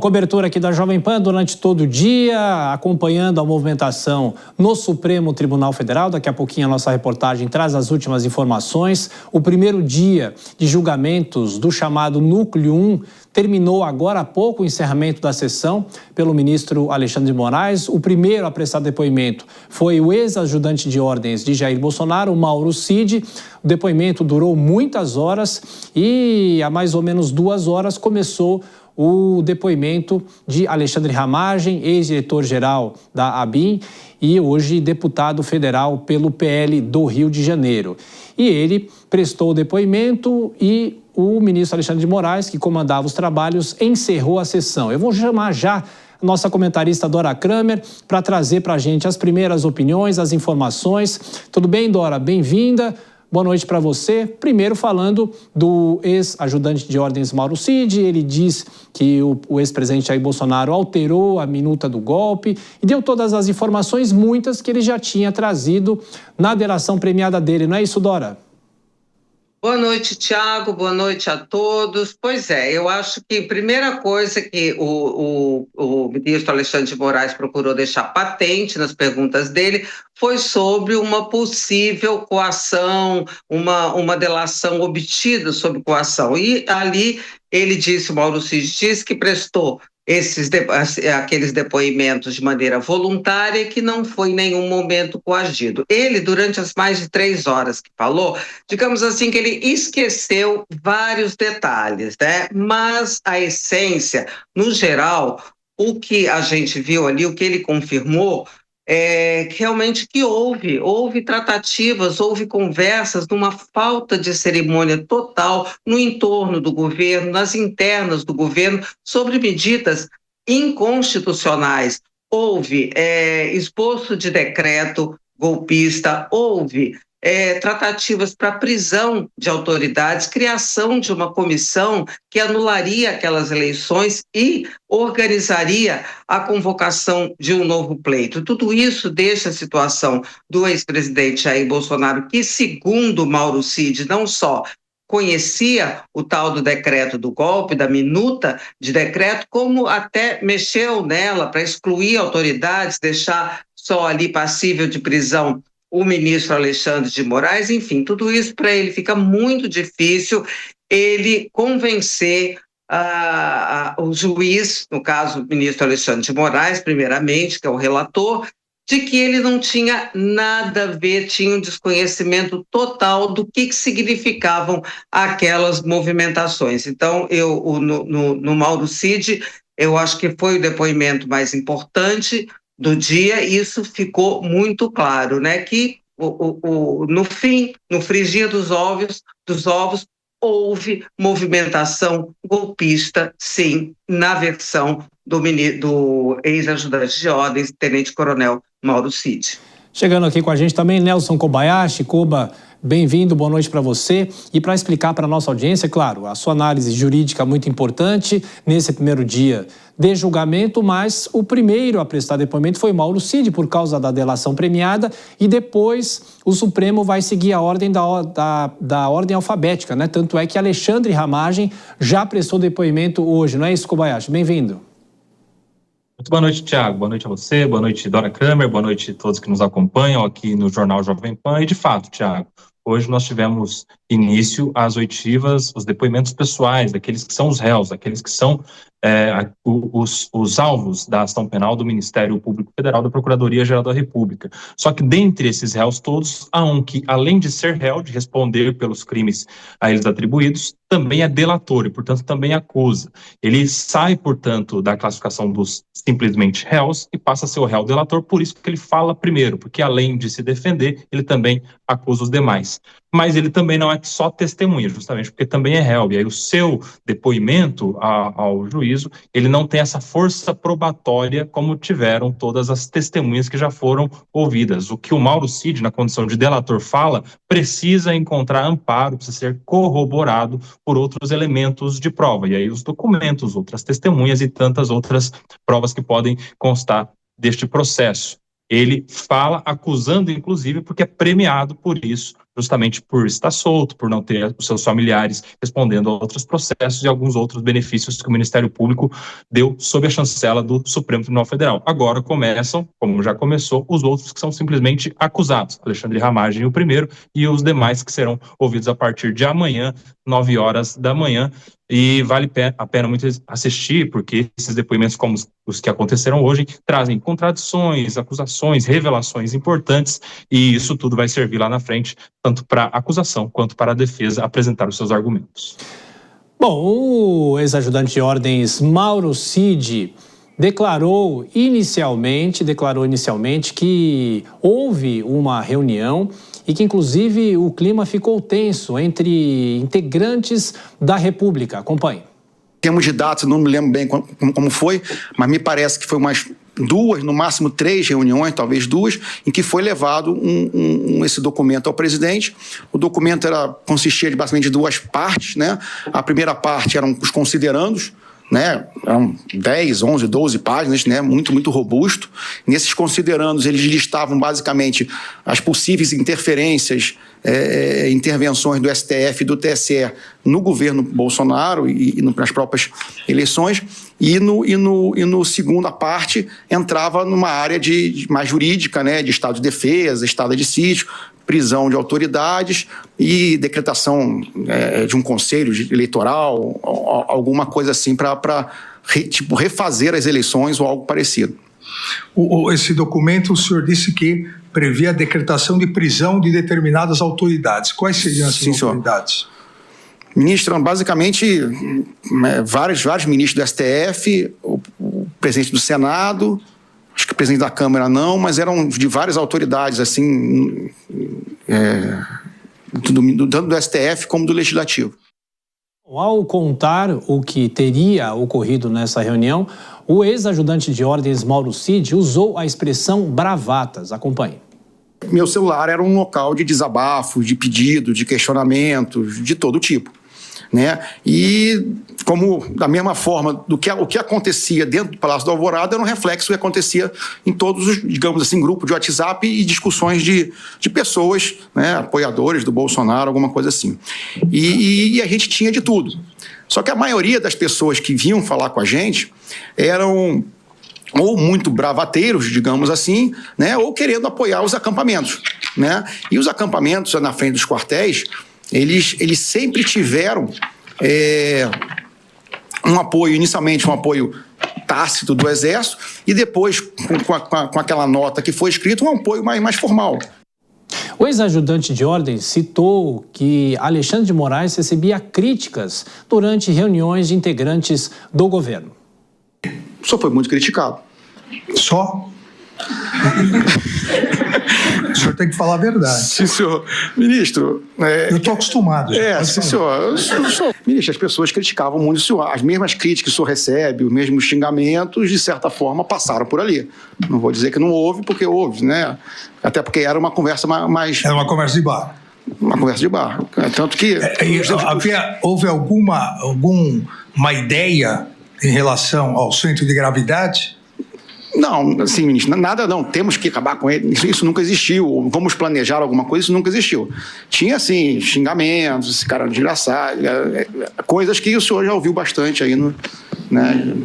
Cobertura aqui da Jovem Pan durante todo o dia, acompanhando a movimentação no Supremo Tribunal Federal. Daqui a pouquinho a nossa reportagem traz as últimas informações. O primeiro dia de julgamentos do chamado Núcleo 1 terminou agora há pouco o encerramento da sessão pelo ministro Alexandre de Moraes. O primeiro a prestar depoimento foi o ex-ajudante de ordens de Jair Bolsonaro, Mauro Cid. O depoimento durou muitas horas e há mais ou menos 2 horas começou o depoimento de Alexandre Ramagem, ex-diretor-geral da ABIN e hoje deputado federal pelo PL do Rio de Janeiro. E ele prestou o depoimento e o ministro Alexandre de Moraes, que comandava os trabalhos, encerrou a sessão. Eu vou chamar já a nossa comentarista Dora Kramer para trazer para a gente as primeiras opiniões, as informações. Tudo bem, Dora? Bem-vinda. Boa noite para você. Primeiro falando do ex-ajudante de ordens Mauro Cid. Ele diz que o ex-presidente Jair Bolsonaro alterou a minuta do golpe e deu todas as informações, muitas que ele já tinha trazido na delação premiada dele. Não é isso, Dora? Boa noite, Tiago. Boa noite a todos. Pois é, eu acho que a primeira coisa que o ministro Alexandre de Moraes procurou deixar patente nas perguntas dele foi sobre uma possível coação, uma delação obtida sob coação. E ali ele disse, o Mauro Cid disse que prestou aqueles depoimentos de maneira voluntária e que não foi em nenhum momento coagido. Ele, durante as mais de 3 horas que falou, digamos assim que ele esqueceu vários detalhes, né? Mas a essência, no geral, o que a gente viu ali, o que ele confirmou, realmente que houve tratativas, houve conversas numa falta de cerimônia total no entorno do governo, nas internas do governo, sobre medidas inconstitucionais. Houve esboço de decreto golpista, houve tratativas para prisão de autoridades, criação de uma comissão que anularia aquelas eleições e organizaria a convocação de um novo pleito. Tudo isso deixa a situação do ex-presidente Jair Bolsonaro, que, segundo Mauro Cid, não só conhecia o tal do decreto do golpe, da minuta de decreto, como até mexeu nela para excluir autoridades, deixar só ali passível de prisão o ministro Alexandre de Moraes. Enfim, tudo isso para ele fica muito difícil ele convencer o juiz, no caso o ministro Alexandre de Moraes, primeiramente, que é o relator, de que ele não tinha nada a ver, tinha um desconhecimento total do que significavam aquelas movimentações. Então, no Mauro Cid, eu acho que foi o depoimento mais importante do dia, e isso ficou muito claro, né? Que no fim, no frigir dos ovos, houve movimentação golpista, sim, na versão do ex-ajudante de ordens, tenente-coronel Mauro Cid. Chegando aqui com a gente também, Nelson Kobayashi. Koba, bem-vindo, boa noite para você. E para explicar para a nossa audiência, claro, a sua análise jurídica muito importante nesse primeiro dia de julgamento, mas o primeiro a prestar depoimento foi Mauro Cid, por causa da delação premiada, e depois o Supremo vai seguir a ordem da ordem alfabética, né? Tanto é que Alexandre Ramagem já prestou depoimento hoje, não é isso, Kobayashi? Bem-vindo. Muito boa noite, Tiago. Boa noite a você, boa noite, Dora Kramer, boa noite a todos que nos acompanham aqui no Jornal Jovem Pan. E, de fato, Tiago, hoje nós tivemos início às oitivas, os depoimentos pessoais daqueles que são os réus, daqueles que são os alvos da ação penal do Ministério Público Federal, da Procuradoria-Geral da República. Só que dentre esses réus todos, há um que, além de ser réu, de responder pelos crimes a eles atribuídos, também é delator e, portanto, também acusa. Ele sai, portanto, da classificação dos simplesmente réus e passa a ser o réu delator, por isso que ele fala primeiro, porque além de se defender, ele também acusa os demais. Mas ele também não é só testemunha, justamente porque também é réu. E aí o seu depoimento ao juízo, ele não tem essa força probatória como tiveram todas as testemunhas que já foram ouvidas. O que o Mauro Cid, na condição de delator, fala, precisa encontrar amparo, precisa ser corroborado por outros elementos de prova. E aí os documentos, outras testemunhas e tantas outras provas que podem constar deste processo. Ele fala acusando, inclusive, porque é premiado por isso justamente por estar solto, por não ter os seus familiares respondendo a outros processos e alguns outros benefícios que o Ministério Público deu sob a chancela do Supremo Tribunal Federal. Agora começam, como já começou, os outros que são simplesmente acusados. Alexandre Ramagem, o primeiro, e os demais que serão ouvidos a partir de amanhã, 9 horas da manhã. E vale a pena muito assistir, porque esses depoimentos, como os que aconteceram hoje, trazem contradições, acusações, revelações importantes, e isso tudo vai servir lá na frente, tanto para a acusação quanto para a defesa apresentar os seus argumentos. Bom, o ex-ajudante de ordens Mauro Cid declarou inicialmente que houve uma reunião e que, inclusive, o clima ficou tenso entre integrantes da República. Acompanhe. Em termos de datas, não me lembro bem como foi, mas me parece que foi umas 2, no máximo 3 reuniões, talvez 2, em que foi levado esse documento ao presidente. O documento consistia basicamente de 2 partes, né? A primeira parte eram os considerandos, né? Eram 10, 11, 12 páginas, né? Muito robusto. Nesses considerandos, eles listavam basicamente as possíveis interferências, intervenções do STF e do TSE no governo Bolsonaro e nas próprias eleições. E no segunda parte entrava numa área mais jurídica, né? De estado de defesa, estado de sítio, prisão de autoridades e decretação de um conselho eleitoral, alguma coisa assim para refazer as eleições ou algo parecido. Esse documento, o senhor disse que previa a decretação de prisão de determinadas autoridades. Quais seriam essas autoridades? Ministro, basicamente, vários ministros do STF, o presidente do Senado, acho que o presidente da Câmara não, mas eram de várias autoridades, assim, tanto do STF como do Legislativo. Ao contar o que teria ocorrido nessa reunião, o ex-ajudante de ordens Mauro Cid usou a expressão bravatas. Acompanhe. Meu celular era um local de desabafos, de pedidos, de questionamentos, de todo tipo, né? E como da mesma forma o que acontecia dentro do Palácio do Alvorada era um reflexo do que acontecia em todos os, digamos assim, grupos de WhatsApp e discussões de pessoas, né, apoiadores do Bolsonaro, alguma coisa assim. E a gente tinha de tudo. Só que a maioria das pessoas que vinham falar com a gente eram ou muito bravateiros, digamos assim, né, ou querendo apoiar os acampamentos, né? E os acampamentos na frente dos quartéis, eles sempre tiveram inicialmente um apoio tácito do Exército e depois, com aquela nota que foi escrita, um apoio mais formal. O ex-ajudante de ordens citou que Alexandre de Moraes recebia críticas durante reuniões de integrantes do governo. Só foi muito criticado. Só? O senhor tem que falar a verdade. Sim, senhor. Ministro... Eu estou acostumado. Sim, senhor. Ministro, as pessoas criticavam muito o senhor. As mesmas críticas que o senhor recebe, os mesmos xingamentos, de certa forma, passaram por ali. Não vou dizer que não houve, porque houve, né? Até porque era uma conversa mais... Era uma conversa de bar. Uma conversa de bar. Tanto que... Houve alguma ideia em relação ao centro de gravidade? Não, assim, ministro, nada não, temos que acabar com ele, isso nunca existiu, vamos planejar alguma coisa, isso nunca existiu. Tinha, assim, xingamentos, esse cara desgraçado, coisas que o senhor já ouviu bastante aí, né?